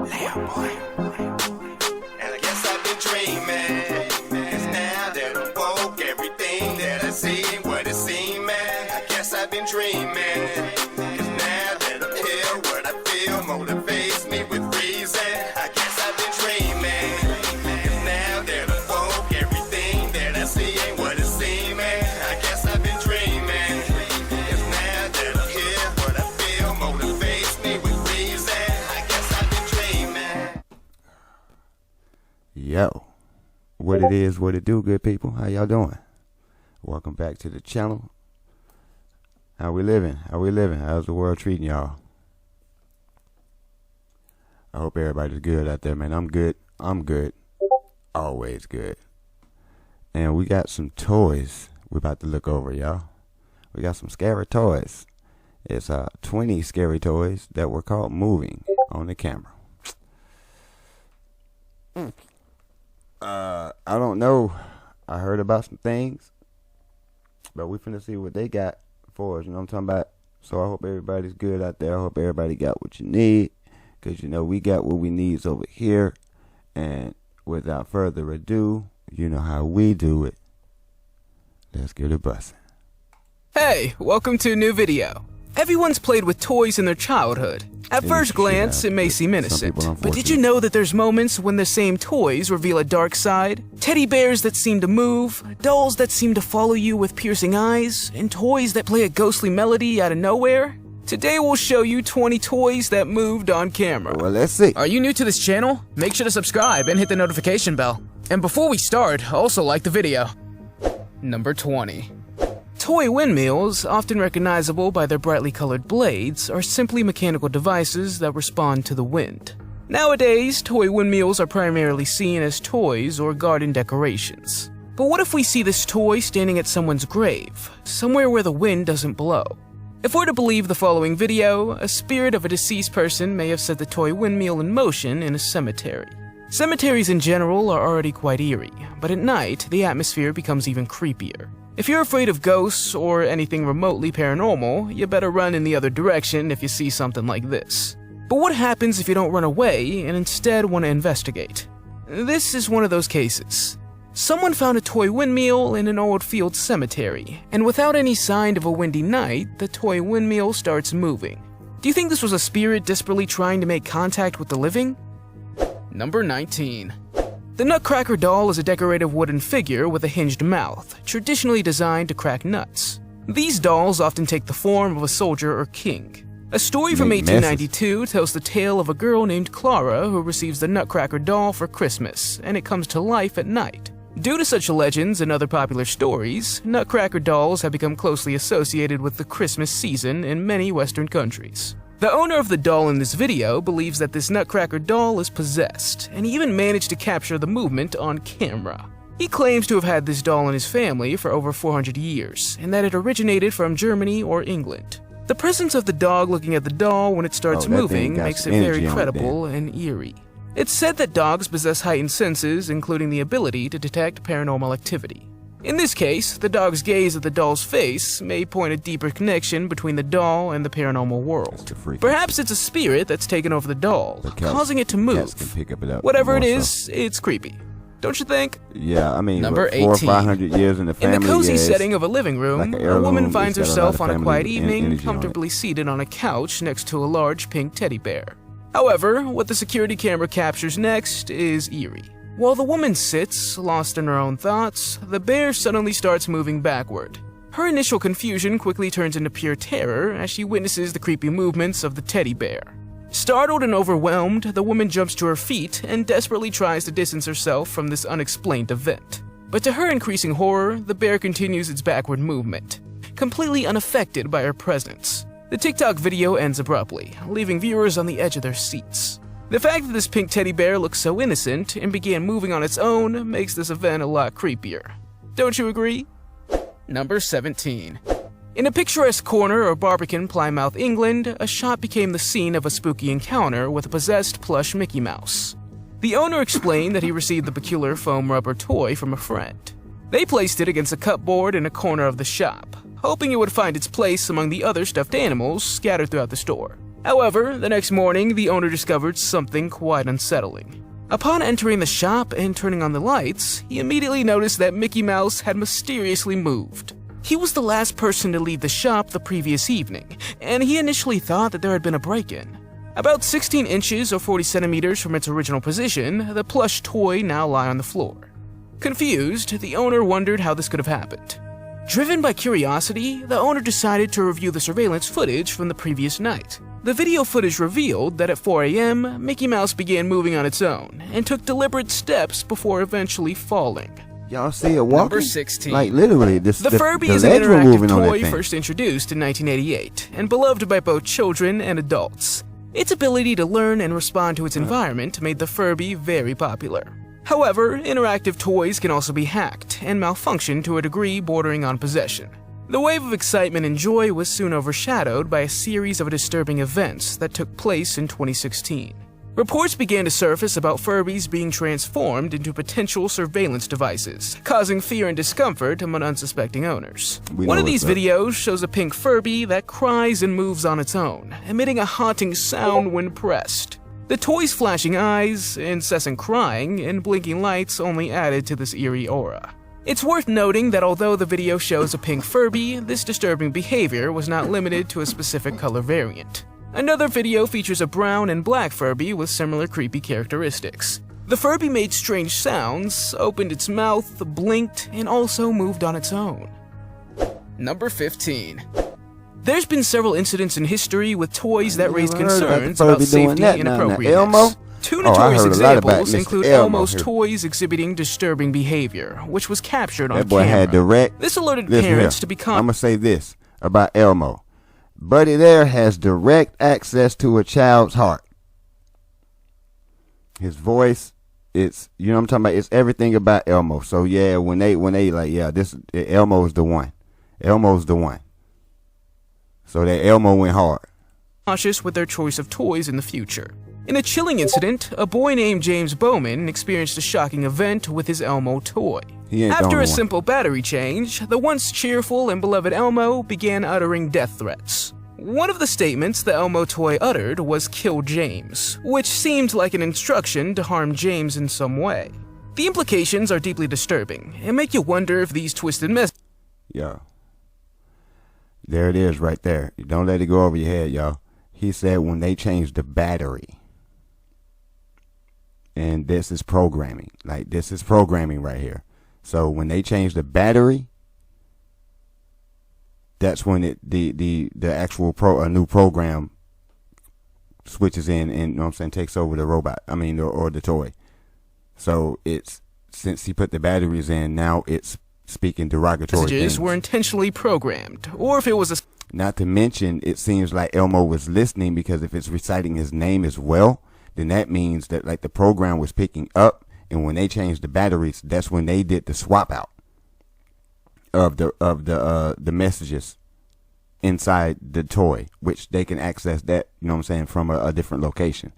And I guess I've been dreaming, 'cause now that I'm woke, everything that I see ain't what it seems, man. I guess I've been dreaming, 'cause now that I'm here, what I feel motivates me with reason. I guess I've been dreaming, 'cause now that I'm woke, everything that I see ain't what it seems, man. I guess I've been dreaming, 'cause now that I'm here, what I feel motivates me with reason. I guess I've been dreaming. Yo, what it is, what it do, good people? How y'all doing? Welcome back to the channel. How we living? How's the world treating y'all? I hope everybody's good out there, man. I'm good. Always good. And we got some toys we about to look over, y'all. We got some scary toys. It's 20 scary toys that were caught moving on the camera. I don't know. I heard about some things, but we finna see what they got for us. You know what I'm talking about? So I hope everybody's good out there. I hope everybody got what you need, because you know we got what we need over here. And without further ado, you know how we do it. Let's get it bustin'. Hey, welcome to a new video. Everyone's played with toys in their childhood. At first glance, it may seem innocent, but did you know that there's moments when the same toys reveal a dark side? Teddy bears that seem to move, dolls that seem to follow you with piercing eyes, and toys that play a ghostly melody out of nowhere? Today we'll show you 20 toys that moved on camera. Well, let's see. Are you new to this channel? Make sure to subscribe and hit the notification bell. And before we start, also like the video. Number 20. Toy windmills, often recognizable by their brightly colored blades, are simply mechanical devices that respond to the wind. Nowadays, toy windmills are primarily seen as toys or garden decorations. But what if we see this toy standing at someone's grave, somewhere where the wind doesn't blow? If we're to believe the following video, a spirit of a deceased person may have set the toy windmill in motion in a cemetery. Cemeteries in general are already quite eerie, but at night, the atmosphere becomes even creepier. If you're afraid of ghosts or anything remotely paranormal, you better run in the other direction if you see something like this. But what happens if you don't run away and instead want to investigate? This is one of those cases. Someone found a toy windmill in an old field cemetery, and without any sign of a windy night, the toy windmill starts moving. Do you think this was a spirit desperately trying to make contact with the living? Number 19. The Nutcracker doll is a decorative wooden figure with a hinged mouth, traditionally designed to crack nuts. These dolls often take the form of a soldier or king. A story from 1892 tells the tale of a girl named Clara who receives the Nutcracker doll for Christmas, and it comes to life at night. Due to such legends and other popular stories, Nutcracker dolls have become closely associated with the Christmas season in many Western countries. The owner of the doll in this video believes that this Nutcracker doll is possessed, and he even managed to capture the movement on camera. He claims to have had this doll in his family for over 400 years, and that it originated from Germany or England. The presence of the dog looking at the doll when it starts moving makes it very credible and eerie. It's said that dogs possess heightened senses, including the ability to detect paranormal activity. In this case, the dog's gaze at the doll's face may point a deeper connection between the doll and the paranormal world. Perhaps it's a spirit that's taken over the doll, causing it to move. Whatever it is, it's creepy. Don't you think? Yeah, I mean, Number 400 or 18. 500 years in the family. In the cozy setting of a living room, like a woman finds it's got a lot herself of on a quiet family evening, energy on it. comfortably seated on a couch next to a large pink teddy bear. However, what the security camera captures next is eerie. While the woman sits, lost in her own thoughts, the bear suddenly starts moving backward. Her initial confusion quickly turns into pure terror as she witnesses the creepy movements of the teddy bear. Startled and overwhelmed, the woman jumps to her feet and desperately tries to distance herself from this unexplained event. But to her increasing horror, the bear continues its backward movement, completely unaffected by her presence. The TikTok video ends abruptly, leaving viewers on the edge of their seats. The fact that this pink teddy bear looks so innocent and began moving on its own makes this event a lot creepier. Don't you agree? Number 17. In a picturesque corner of Barbican, Plymouth, England, a shop became the scene of a spooky encounter with a possessed plush Mickey Mouse. The owner explained that he received the peculiar foam rubber toy from a friend. They placed it against a cupboard in a corner of the shop, hoping it would find its place among the other stuffed animals scattered throughout the store. However, the next morning, the owner discovered something quite unsettling. Upon entering the shop and turning on the lights, he immediately noticed that Mickey Mouse had mysteriously moved. He was the last person to leave the shop the previous evening, and he initially thought that there had been a break-in. About 16 inches or 40 centimeters from its original position, the plush toy now lay on the floor. Confused, the owner wondered how this could have happened. Driven by curiosity, the owner decided to review the surveillance footage from the previous night. The video footage revealed that at 4 a.m., Mickey Mouse began moving on its own and took deliberate steps before eventually falling. Y'all see it walking? Number 16. Like literally, The Furby is an legs were interactive moving on that toy thing. first introduced in 1988 and beloved by both children and adults. Its ability to learn and respond to its environment made the Furby very popular. However, interactive toys can also be hacked and malfunction to a degree bordering on possession. The wave of excitement and joy was soon overshadowed by a series of disturbing events that took place in 2016. Reports began to surface about Furbies being transformed into potential surveillance devices, causing fear and discomfort among unsuspecting owners. One of these videos shows a pink Furby that cries and moves on its own, emitting a haunting sound when pressed. The toy's flashing eyes, incessant crying, and blinking lights only added to this eerie aura. It's worth noting that although the video shows a pink Furby, this disturbing behavior was not limited to a specific color variant. Another video features a brown and black Furby with similar creepy characteristics. The Furby made strange sounds, opened its mouth, blinked, and also moved on its own. Number 15. There's been several incidents in history with toys that raise concerns about safety and appropriateness. Two notorious examples include Elmo's toys exhibiting disturbing behavior, which was captured on That boy camera. had direct. This alerted Listen parents here. to become. I'm gonna say this about Elmo. Buddy there has direct access to a child's heart. His voice, it's, you know what I'm talking about, it's everything about Elmo. So yeah, when they like, yeah, this Elmo's the one. Elmo's the one. So that Elmo went hard. Cautious with their choice of toys in the future. In a chilling incident, a boy named James Bowman experienced a shocking event with his Elmo toy. After a simple battery change, the once cheerful and beloved Elmo began uttering death threats. One of the statements the Elmo toy uttered was "kill James," which seemed like an instruction to harm James in some way. The implications are deeply disturbing and make you wonder if these twisted messages. Yeah. There it is right there. Don't let it go over your head, y'all. He said when they changed the battery. And this is programming. Like, this is programming right here. So when they change the battery, that's when the actual a new program switches in and, you know what I'm saying, takes over the robot. I mean, or the toy. So it's, since he put the batteries in, now it's speaking derogatory Messages things. were intentionally programmed, or if it was a. Not to mention, it seems like Elmo was listening, because if it's reciting his name as well, then that means that like the program was picking up, and when they changed the batteries, that's when they did the swap out of the messages inside the toy, which they can access that, you know what I'm saying, from a different location,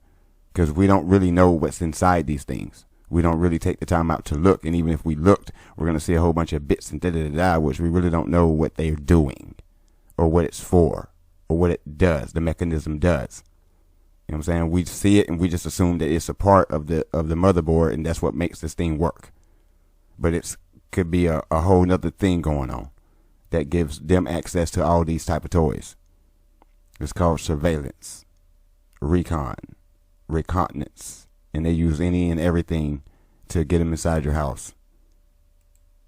because we don't really know what's inside these things. We don't really take the time out to look, and even if we looked, we're gonna see a whole bunch of bits and da-da-da-da, which we really don't know what they're doing, or what it's for, or what it does, the mechanism does. You know what I'm saying? We see it and we just assume that it's a part of the motherboard, and that's what makes this thing work. But it could be a whole nother thing going on that gives them access to all these type of toys. It's called surveillance, reconnaissance, and they use any and everything to get them inside your house.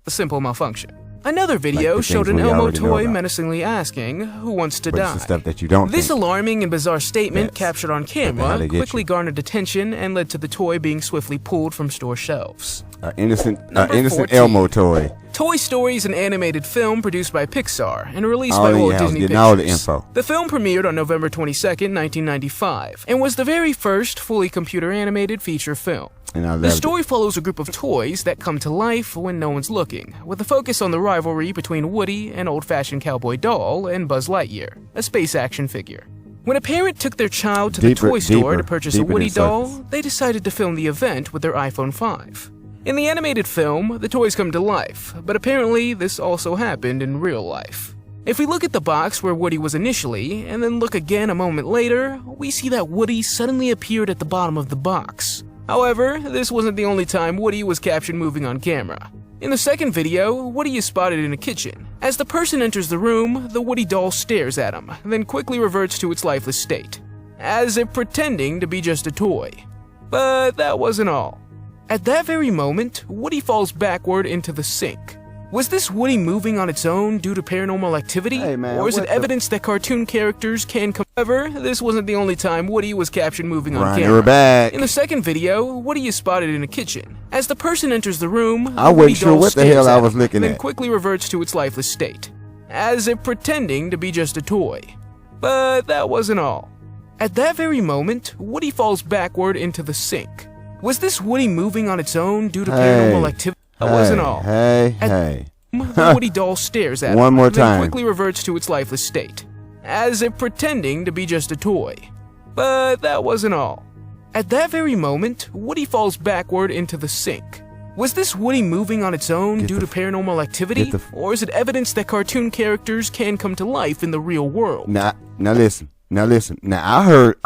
A simple malfunction. Another video showed an Elmo toy menacingly asking, "Who wants to die?" It's the stuff that you don't This think. alarming and bizarre statement, captured on camera, they get quickly you. garnered attention and led to the toy being swiftly pulled from store shelves. Innocent 14. Elmo toy. Toy Story is an animated film produced by Pixar and released Oh, by yeah, Walt I was Disney getting Pictures. all the info. The film premiered on November 22nd, 1995, and was the very first fully computer-animated feature film. And I The loved story follows a group of toys that come to life when no one's looking, with a focus on the rivalry between Woody, an old-fashioned cowboy doll, and Buzz Lightyear, a space action figure. When a parent took their child to the toy store to purchase a Woody doll, they decided to film the event with their iPhone 5. In the animated film, the toys come to life, but apparently this also happened in real life. If we look at the box where Woody was initially, and then look again a moment later, we see that Woody suddenly appeared at the bottom of the box. However, this wasn't the only time Woody was captured moving on camera. In the second video, Woody is spotted in a kitchen. As the person enters the room, the Woody doll stares at him, then quickly reverts to its lifeless state, as if pretending to be just a toy. But that wasn't all. At that very moment, Woody falls backward into the sink. Was this Woody moving on its own due to paranormal activity? Hey, man, or is it what the- evidence that cartoon characters can come? However, this wasn't the only time Woody was captured moving on Run camera. her back. In the second video, Woody is spotted in a kitchen. As the person enters the room, I the wasn't Woody sure doll what the stares hell I at was him, looking then at. quickly reverts to its lifeless state, as if pretending to be just a toy. But that wasn't all. At that very moment, Woody falls backward into the sink. Was this Woody moving on its own due to paranormal activity? That wasn't all. Hey. The Woody doll stares at One him, more then time. quickly reverts to its lifeless state, as if pretending to be just a toy. But that wasn't all. At that very moment, Woody falls backward into the sink. Was this Woody moving on its own Get due the to paranormal activity? Or is it evidence that cartoon characters can come to life in the real world? Now listen. Now I heard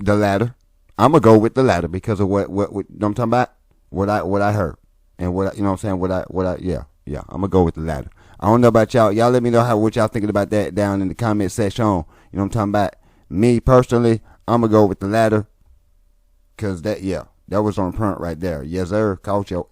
the latter. I'm gonna go with the latter because of what I'm talking about. What I heard and what you know what I'm saying. Yeah. I'm gonna go with the latter. I don't know about y'all. Y'all let me know what y'all thinking about that down in the comment section. You know what I'm talking about. Me personally, I'm gonna go with the latter. Cause that was on point right there. Yes sir, caught you.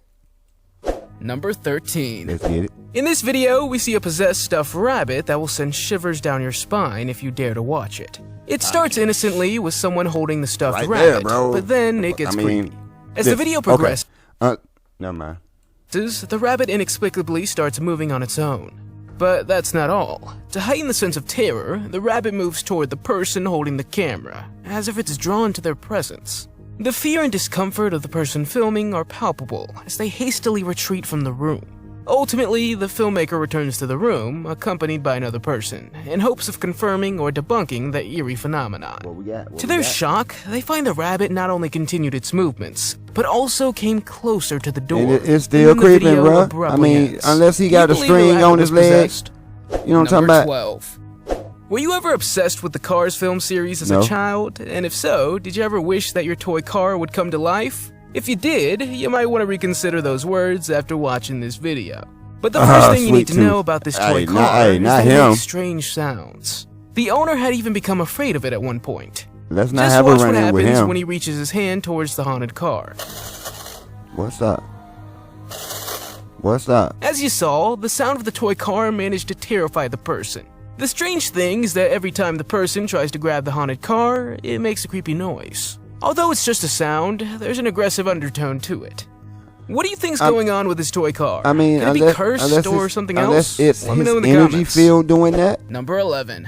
Number 13. Let's get it. In this video, we see a possessed stuffed rabbit that will send shivers down your spine if you dare to watch it. It starts innocently with someone holding the stuffed Right there, rabbit, bro. but then it gets I mean, creepy. As the video progresses, Never mind. the rabbit inexplicably starts moving on its own. But that's not all. To heighten the sense of terror, the rabbit moves toward the person holding the camera, as if it's drawn to their presence. The fear and discomfort of the person filming are palpable as they hastily retreat from the room. Ultimately, the filmmaker returns to the room, accompanied by another person, in hopes of confirming or debunking the eerie phenomenon. What we got? To their shock, they find the rabbit not only continued its movements, but also came closer to the door. And it's still And then the creeping, video bro. I abruptly mean, ends. unless he Do you got a believe the string rabbit on was his leg. possessed? You know what I'm Number talking about? 12. Were you ever obsessed with the Cars film series as No. a child? And if so, did you ever wish that your toy car would come to life? If you did, you might want to reconsider those words after watching this video. But the first thing you need to sweet know tooth. about this Hey, toy not- car hey, is not that it him. makes strange sounds. The owner had even become afraid of it at one point. Let's not Just have a watch what run in with happens him. when he reaches his hand towards the haunted car. What's up? What's up? As you saw, the sound of the toy car managed to terrify the person. The strange thing is that every time the person tries to grab the haunted car, it makes a creepy noise. Although it's just a sound, there's an aggressive undertone to it. What do you think's going on with this toy car? I mean, Can it be cursed or something else? Unless it's Let me his know in the energy comments. field doing that. Number 11.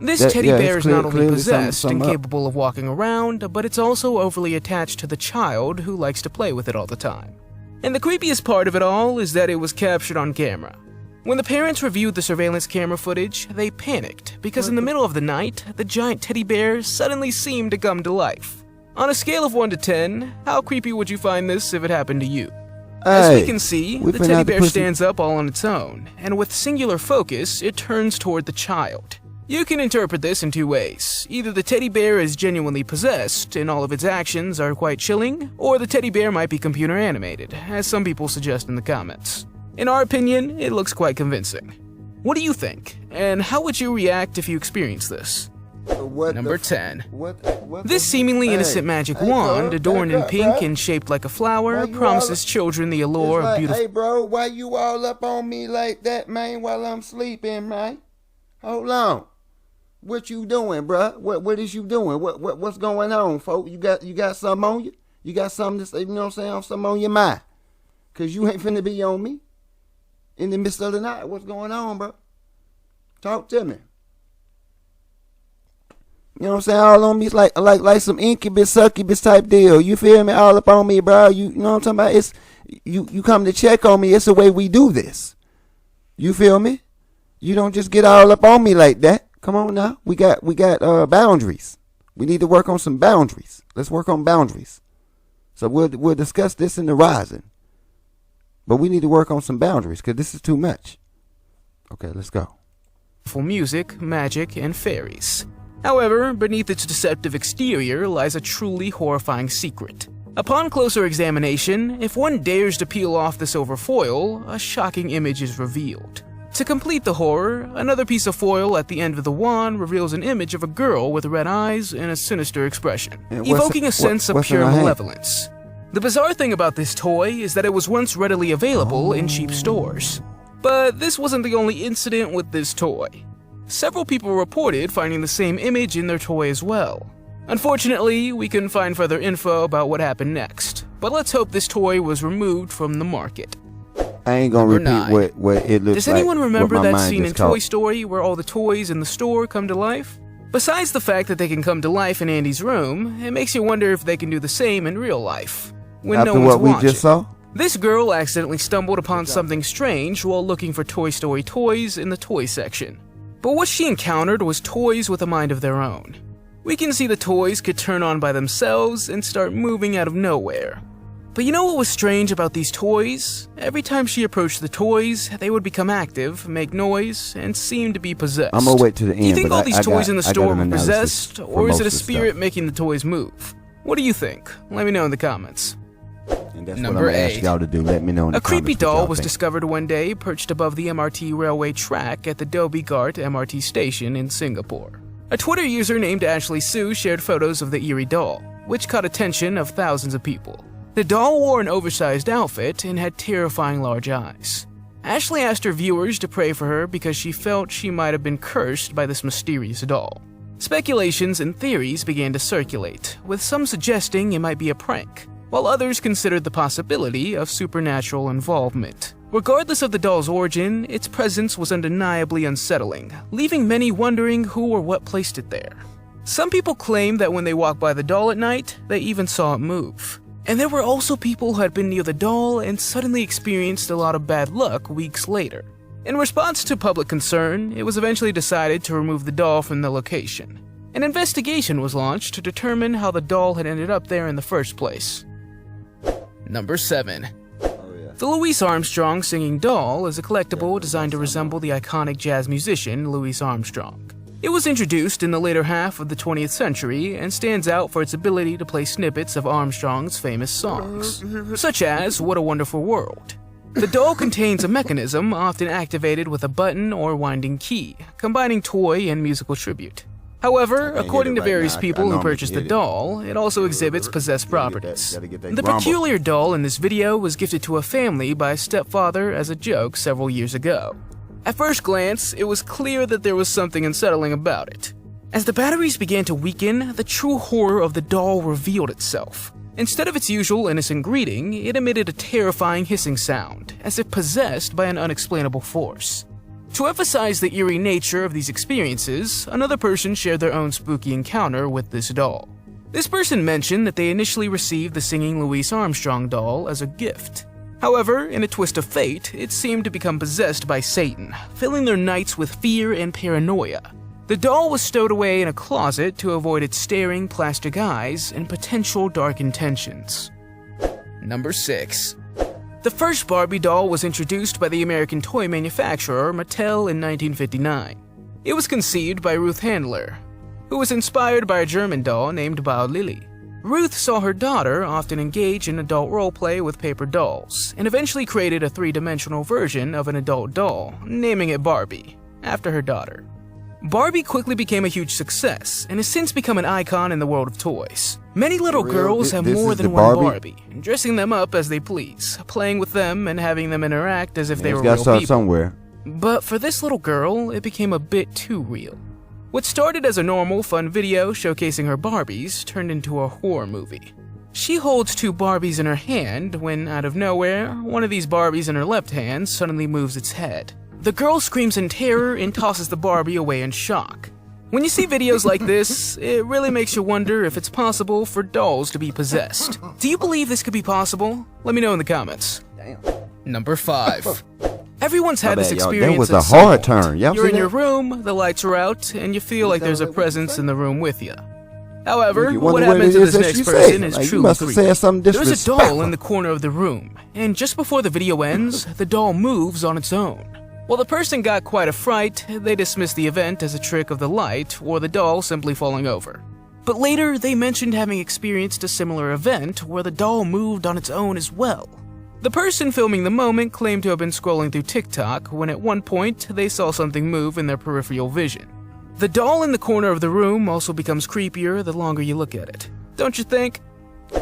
This That- teddy yeah, bear it's is not only clearly possessed something and up. capable of walking around, but it's also overly attached to the child who likes to play with it all the time. And the creepiest part of it all is that it was captured on camera. When the parents reviewed the surveillance camera footage, they panicked because in the middle of the night, the giant teddy bear suddenly seemed to come to life. On a scale of 1 to 10, how creepy would you find this if it happened to you? As we Hey, can see, we the finna teddy have to bear put some- stands up all on its own, and with singular focus, it turns toward the child. You can interpret this in two ways. Either the teddy bear is genuinely possessed, and all of its actions are quite chilling, or the teddy bear might be computer animated, as some people suggest in the comments. In our opinion, it looks quite convincing. What do you think? And how would you react if you experienced this? What Number the- 10. What This seemingly innocent magic wand, adorned in pink and shaped like a flower, Why you promises children the allure of beautiful. Hey, bro, why you all up on me like that, man, while I'm sleeping, man? Hold on. What you doing, bruh? What is you doing? What's going on, folks? You got something on you? You got something to say, you know what I'm saying? Something on your mind. Cause you ain't finna be on me in the midst of the night. What's going on, bro? Talk to me. You know what I'm saying? All on me. It's like some incubus, succubus type deal. You feel me? All up on me, bro. You know what I'm talking about? It's you come to check on me. It's the way we do this. You feel me? You don't just get all up on me like that. Come on now. We got boundaries. We need to work on some boundaries. Let's work on boundaries. So we'll discuss this in the rising. But we need to work on some boundaries because this is too much. Okay, let's go. music, magic, and fairies. However, beneath its deceptive exterior lies a truly horrifying secret. Upon closer examination, if one dares to peel off the silver foil, a shocking image is revealed. To complete the horror, another piece of foil at the end of the wand reveals an image of a girl with red eyes and a sinister expression, evoking a sense of pure malevolence. The bizarre thing about this toy is that it was once readily available in cheap stores. But this wasn't the only incident with this toy. Several people reported finding the same image in their toy as well. Unfortunately, we couldn't find further info about what happened next, but let's hope this toy was removed from the market. I ain't gonna repeat what it looks like. Does anyone remember that scene in Toy caught. Story where all the toys in the store come to life? Besides the fact that they can come to life in Andy's room, it makes you wonder if they can do the same in real life, when After no one's what we watching. just saw? This girl accidentally stumbled upon something strange while looking for Toy Story toys in the toy section. But what she encountered was toys with a mind of their own. We can see the toys could turn on by themselves and start moving out of nowhere. But you know what was strange about these toys? Every time she approached the toys, they would become active, make noise, and seem to be possessed. I'm gonna wait to the end. Do you think but all these toys in the store were analysis possessed, for or is most it a of the spirit stuff. making the toys move? What do you think? Let me know in the comments. And that's Number what I'm gonna 8. ask y'all to do. Let me know in the A creepy comments what doll y'all was think. discovered one day perched above the MRT railway track at the Dhoby Ghat MRT station in Singapore. A Twitter user named Ashley Sue shared photos of the eerie doll, which caught attention of thousands of people. The doll wore an oversized outfit and had terrifying large eyes. Ashley asked her viewers to pray for her because she felt she might have been cursed by this mysterious doll. Speculations and theories began to circulate, with some suggesting it might be a prank, while others considered the possibility of supernatural involvement. Regardless of the doll's origin, its presence was undeniably unsettling, leaving many wondering who or what placed it there. Some people claim that when they walked by the doll at night, they even saw it move. And there were also people who had been near the doll and suddenly experienced a lot of bad luck weeks later. In response to public concern, it was eventually decided to remove the doll from the location. An investigation was launched to determine how the doll had ended up there in the first place. Number 7. The Louis Armstrong singing doll is a collectible designed to resemble the iconic jazz musician Louis Armstrong. It was introduced in the later half of the 20th century and stands out for its ability to play snippets of Armstrong's famous songs, such as What a Wonderful World. The doll contains a mechanism often activated with a button or winding key, combining toy and musical tribute. However, according to various people who purchased the doll, it also exhibits possessed properties. The peculiar doll in this video was gifted to a family by a stepfather as a joke several years ago. At first glance, it was clear that there was something unsettling about it. As the batteries began to weaken, the true horror of the doll revealed itself. Instead of its usual innocent greeting, it emitted a terrifying hissing sound, as if possessed by an unexplainable force. To emphasize the eerie nature of these experiences, another person shared their own spooky encounter with this doll. This person mentioned that they initially received the singing Louis Armstrong doll as a gift. However, in a twist of fate, it seemed to become possessed by Satan, filling their nights with fear and paranoia. The doll was stowed away in a closet to avoid its staring plastic eyes and potential dark intentions. Number 6. The first Barbie doll was introduced by the American toy manufacturer Mattel in 1959. It was conceived by Ruth Handler, who was inspired by a German doll named Bao Lily. Ruth saw her daughter often engage in adult roleplay with paper dolls, and eventually created a three-dimensional version of an adult doll, naming it Barbie, after her daughter. Barbie quickly became a huge success, and has since become an icon in the world of toys. Many little girls have more than one Barbie, dressing them up as they please, playing with them and having them interact as if they were real people. Somewhere. But for this little girl, it became a bit too real. What started as a normal, fun video showcasing her Barbies turned into a horror movie. She holds two Barbies in her hand when, out of nowhere, one of these Barbies in her left hand suddenly moves its head. The girl screams in terror and tosses the Barbie away in shock. When you see videos like this, it really makes you wonder if it's possible for dolls to be possessed. Do you believe this could be possible? Let me know in the comments. Number 5. Everyone's had this experience. That was a at some hard point. turn. You're in your room, the lights are out, and you feel like there's a presence in the room with you. However, what happens to this next person is truly creepy. There's a doll in the corner of the room, and just before the video ends, the doll moves on its own. While the person got quite a fright, they dismissed the event as a trick of the light or the doll simply falling over. But later, they mentioned having experienced a similar event where the doll moved on its own as well. The person filming the moment claimed to have been scrolling through TikTok when at one point they saw something move in their peripheral vision. The doll in the corner of the room also becomes creepier the longer you look at it. Don't you think?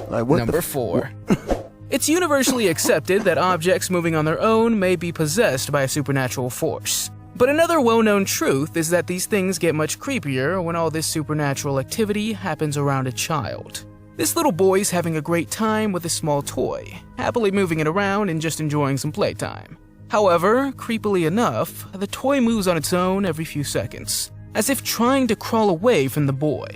Like what? Number 4. It's universally accepted that objects moving on their own may be possessed by a supernatural force. But another well-known truth is that these things get much creepier when all this supernatural activity happens around a child. This little boy's having a great time with a small toy, happily moving it around and just enjoying some playtime. However, creepily enough, the toy moves on its own every few seconds, as if trying to crawl away from the boy.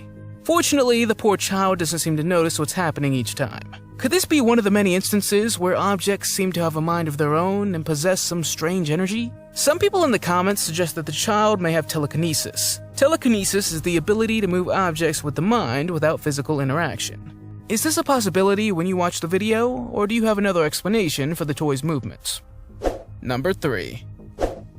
Fortunately, the poor child doesn't seem to notice what's happening each time. Could this be one of the many instances where objects seem to have a mind of their own and possess some strange energy? Some people in the comments suggest that the child may have telekinesis. Telekinesis is the ability to move objects with the mind without physical interaction. Is this a possibility when you watch the video, or do you have another explanation for the toy's movements? Number 3.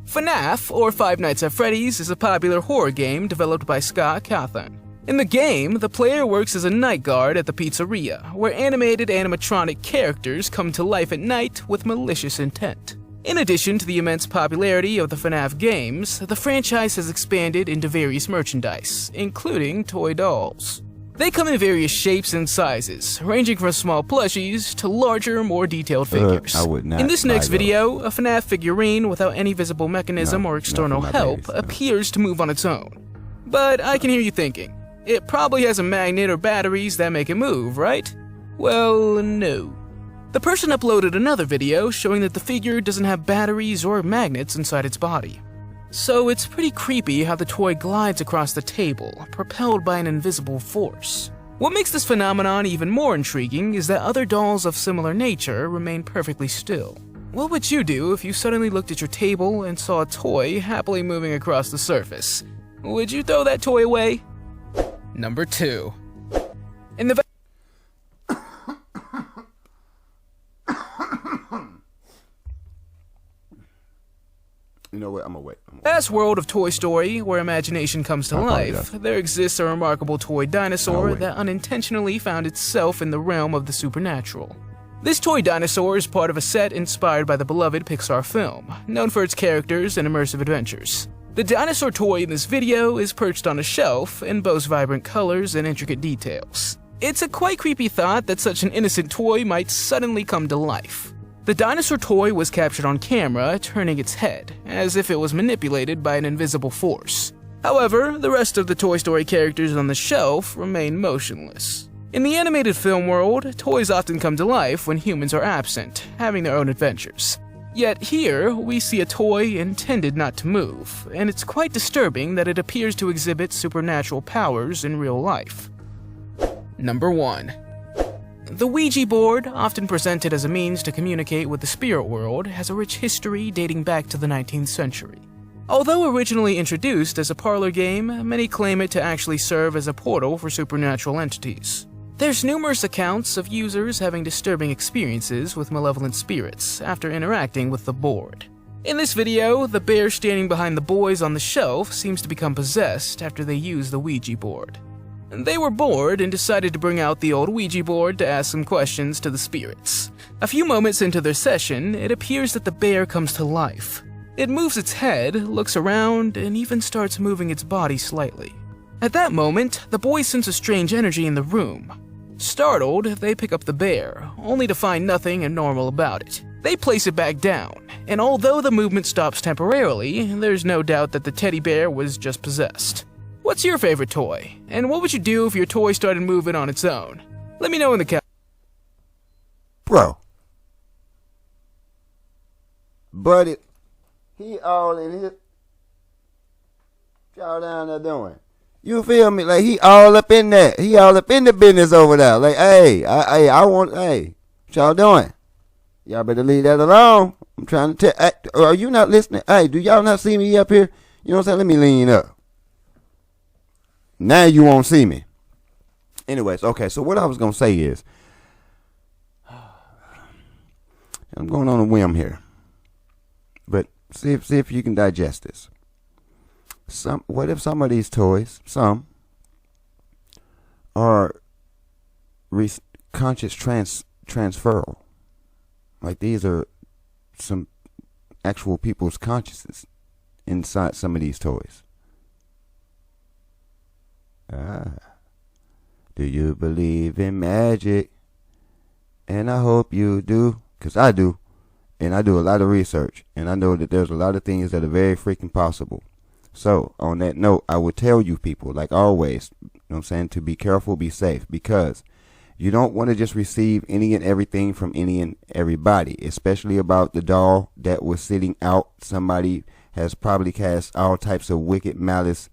FNAF, or Five Nights at Freddy's, is a popular horror game developed by Scott Cawthon. In the game, the player works as a night guard at the pizzeria, where animated animatronic characters come to life at night with malicious intent. In addition to the immense popularity of the FNAF games, the franchise has expanded into various merchandise, including toy dolls. They come in various shapes and sizes, ranging from small plushies to larger, more detailed figures. I would not In this next buy those. video, a FNAF figurine without any visible mechanism or external not for my help taste, no. appears to move on its own. But I can hear you thinking, it probably has a magnet or batteries that make it move, right? Well, no. The person uploaded another video showing that the figure doesn't have batteries or magnets inside its body. So it's pretty creepy how the toy glides across the table, propelled by an invisible force. What makes this phenomenon even more intriguing is that other dolls of similar nature remain perfectly still. What would you do if you suddenly looked at your table and saw a toy happily moving across the surface? Would you throw that toy away? Number 2. In the You know what? I'm gonna wait. vast world of Toy Story, where imagination comes to I life, apologize. there exists a remarkable toy dinosaur wait. that unintentionally found itself in the realm of the supernatural. This toy dinosaur is part of a set inspired by the beloved Pixar film, known for its characters and immersive adventures. The dinosaur toy in this video is perched on a shelf and boasts vibrant colors and intricate details. It's a quite creepy thought that such an innocent toy might suddenly come to life. The dinosaur toy was captured on camera, turning its head, as if it was manipulated by an invisible force. However, the rest of the Toy Story characters on the shelf remain motionless. In the animated film world, toys often come to life when humans are absent, having their own adventures. Yet here, we see a toy intended not to move, and it's quite disturbing that it appears to exhibit supernatural powers in real life. Number 1. The Ouija board, often presented as a means to communicate with the spirit world, has a rich history dating back to the 19th century. Although originally introduced as a parlor game, many claim it to actually serve as a portal for supernatural entities. There's numerous accounts of users having disturbing experiences with malevolent spirits after interacting with the board. In this video, the bear standing behind the boys on the shelf seems to become possessed after they use the Ouija board. They were bored and decided to bring out the old Ouija board to ask some questions to the spirits. A few moments into their session, it appears that the bear comes to life. It moves its head, looks around, and even starts moving its body slightly. At that moment, the boys sense a strange energy in the room. Startled, they pick up the bear, only to find nothing abnormal about it. They place it back down, and although the movement stops temporarily, there's no doubt that the teddy bear was just possessed. What's your favorite toy? And what would you do if your toy started moving on its own? Let me know in the comments. Bro. Buddy, he all in his. What y'all down there doing? You feel me? Like he all up in that. He all up in the business over there. Like, hey, what y'all doing? Y'all better leave that alone. I'm trying to tell. Are you not listening? Hey, do y'all not see me up here? You know what I'm saying? Let me lean up. Now you won't see me. Anyways, okay, so what I was going to say is, I'm going on a whim here. But See if you can digest this. What if some of these toys, some are conscious transferal? Like these are some actual people's consciousness inside some of these toys. Do you believe in magic? And I hope you do, because I do. And I do a lot of research, and I know that there's a lot of things that are very freaking possible. So, on that note, I would tell you people, like always, you know what I'm saying, to be careful, be safe, because you don't want to just receive any and everything from any and everybody, especially about the doll that was sitting out. Somebody has probably cast all types of wicked malice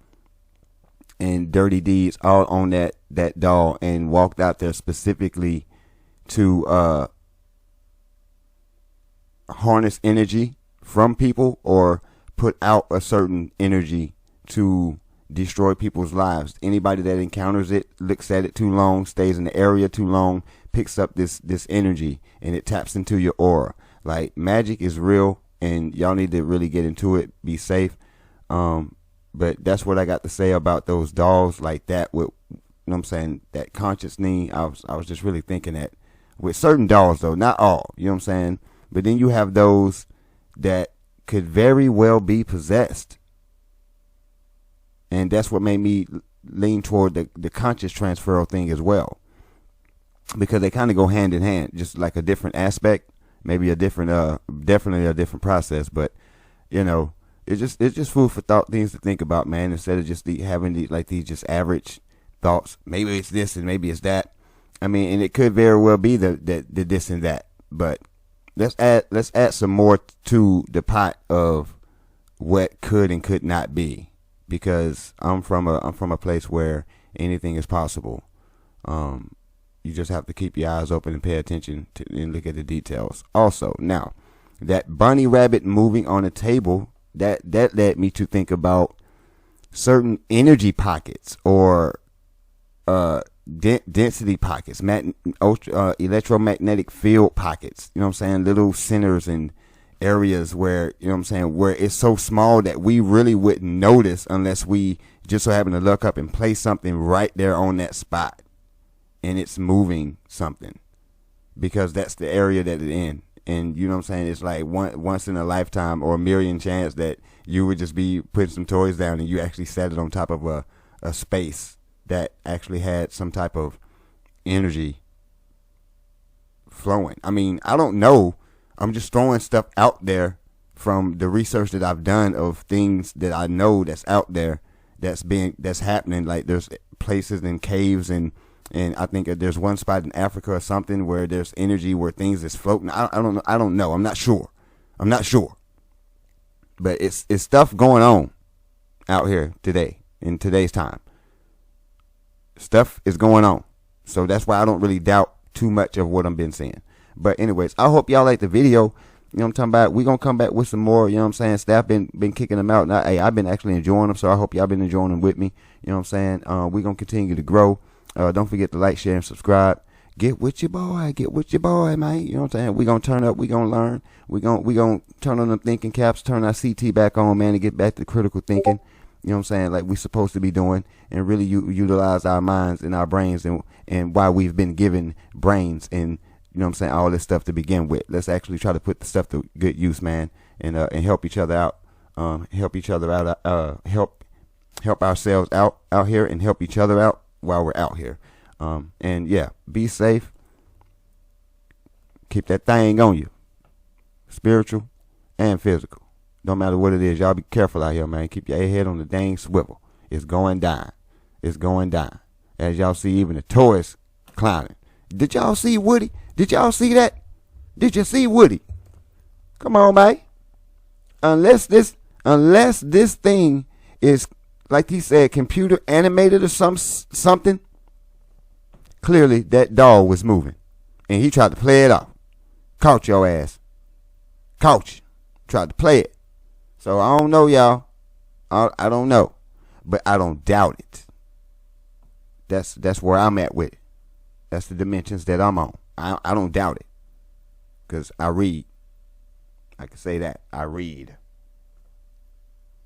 and dirty deeds all on that doll and walked out there specifically to harness energy from people or put out a certain energy to destroy people's lives. Anybody that encounters it, looks at it too long, stays in the area too long, picks up this energy and it taps into your aura. Like, magic is real and y'all need to really get into it. Be safe. But that's what I got to say about those dolls like that. With, you know what I'm saying, that conscious thing. I was just really thinking that with certain dolls, though, not all, you know what I'm saying. But then you have those that could very well be possessed. And that's what made me lean toward the conscious transferal thing as well. Because they kind of go hand in hand, just like a different aspect, maybe a different, definitely a different process. But, you know, it's just food for thought, things to think about, man, instead of just having these just average thoughts. Maybe it's this and maybe it's that. I mean, and it could very well be the this and that, but let's add some more to the pot of what could and could not be, because I'm from a place where anything is possible. You just have to keep your eyes open and pay attention and look at the details. Also, now that bunny rabbit moving on a table, that led me to think about certain energy pockets or density pockets, electromagnetic field pockets, you know what I'm saying, little centers and areas where, you know what I'm saying, where it's so small that we really wouldn't notice unless we just so happen to look up and place something right there on that spot and it's moving something, because that's the area that it's in. And you know what I'm saying, it's like once in a lifetime or a million chance that you would just be putting some toys down and you actually set it on top of a space that actually had some type of energy flowing. I mean, I don't know. I'm just throwing stuff out there from the research that I've done of things that I know that's out there that's happening. Like there's places in caves and I think there's one spot in Africa or something where there's energy where things is floating. I don't know. I'm not sure. But it's stuff going on out here today in today's time. Stuff is going on. So that's why I don't really doubt too much of what I've been seeing. But anyways, I hope y'all like the video. You know what I'm talking about? We're going to come back with some more, you know what I'm saying? Staff been kicking them out. Now, hey, I've been actually enjoying them, so I hope y'all been enjoying them with me. You know what I'm saying? We're going to continue to grow. Don't forget to like, share, and subscribe. Get with your boy, man. You know what I'm saying? We're going to turn up. We're going to learn. We're going to turn on them thinking caps, turn our CT back on, man, and get back to critical thinking. You know what I'm saying? Like we're supposed to be doing, and really utilize our minds and our brains and why we've been given brains and, you know what I'm saying, all this stuff to begin with. Let's actually try to put the stuff to good use, man, and help each other out. Help ourselves out here and help each other out while we're out here. And yeah, be safe. Keep that thing on you. Spiritual and physical. Don't matter what it is. Y'all be careful out here, man. Keep your head on the dang swivel. It's going down. It's going down. As y'all see, even the toys clowning. Did y'all see Woody? Did y'all see that? Did you see Woody? Come on, man. Unless this thing is, like he said, computer animated or something, clearly that dog was moving. And he tried to play it off. Caught your ass. Caught you. Tried to play it. So I don't know, y'all. I don't know. But I don't doubt it. That's where I'm at with it. That's the dimensions that I'm on. I don't doubt it. Because I read. I can say that. I read.